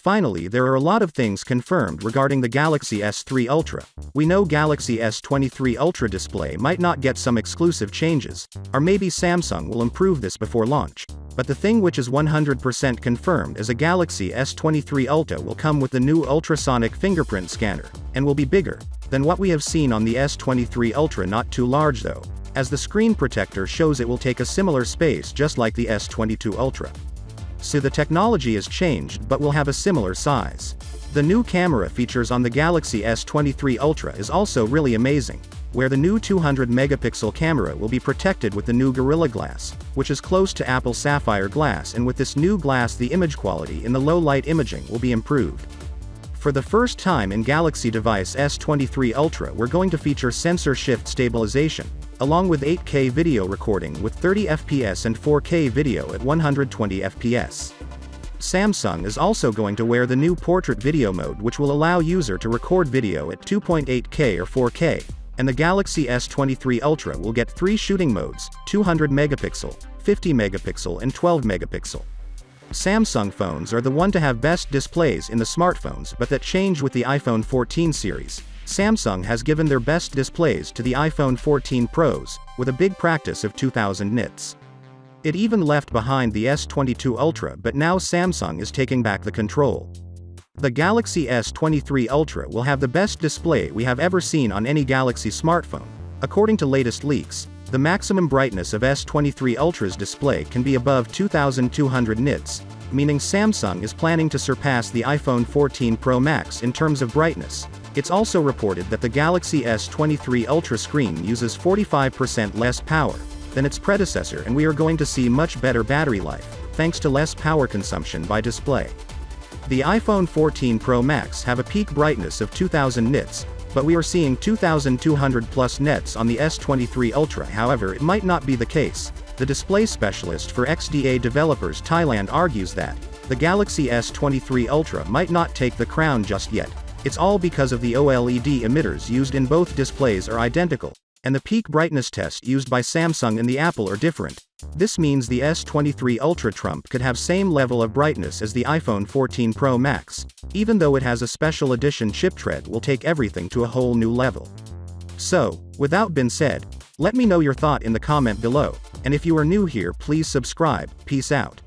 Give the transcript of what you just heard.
Finally, there are a lot of things confirmed regarding the Galaxy S3 Ultra. We know Galaxy S23 Ultra display might not get some exclusive changes, or maybe Samsung will improve this before launch. But the thing which is 100% confirmed is a Galaxy S23 Ulta will come with the new ultrasonic fingerprint scanner, and will be bigger than what we have seen on the S23 Ultra. Not too large though, as the screen protector shows it will take a similar space just like the S22 Ultra. So the technology is changed but will have a similar size. The new camera features on the Galaxy S23 Ultra is also really amazing, where the new 200 megapixel camera will be protected with the new Gorilla Glass, which is close to Apple Sapphire glass, and with this new glass the image quality in the low light imaging will be improved. For the first time in Galaxy Device S23 Ultra we're going to feature sensor shift stabilization, along with 8K video recording with 30 FPS and 4K video at 120 FPS. Samsung is also going to wear the new portrait video mode, which will allow user to record video at 2.8K or 4K, and the Galaxy S23 Ultra will get 3 shooting modes, 200 megapixel, 50 megapixel and 12 megapixel. Samsung phones are the one to have best displays in the smartphones, but that changed with the iPhone 14 series. Samsung has given their best displays to the iPhone 14 Pros, with a big practice of 2000 nits. It even left behind the S22 Ultra, but now Samsung is taking back the control. The Galaxy S23 Ultra will have the best display we have ever seen on any Galaxy smartphone. According to latest leaks, the maximum brightness of S23 Ultra's display can be above 2200 nits, meaning Samsung is planning to surpass the iPhone 14 Pro Max in terms of brightness. It's also reported that the Galaxy S23 Ultra screen uses 45% less power than its predecessor, and we are going to see much better battery life, thanks to less power consumption by display. The iPhone 14 Pro Max have a peak brightness of 2000 nits, but we are seeing 2200 plus nits on the S23 Ultra. However, it might not be the case. The display specialist for XDA developers Thailand argues that the Galaxy S23 Ultra might not take the crown just yet. It's all because of the OLED emitters used in both displays are identical, and the peak brightness test used by Samsung and the Apple are different. This means the S23 Ultra Trump could have same level of brightness as the iPhone 14 Pro Max, even though it has a special edition chip tread will take everything to a whole new level. So, without been said, let me know your thought in the comment below, and if you are new here please subscribe. Peace out.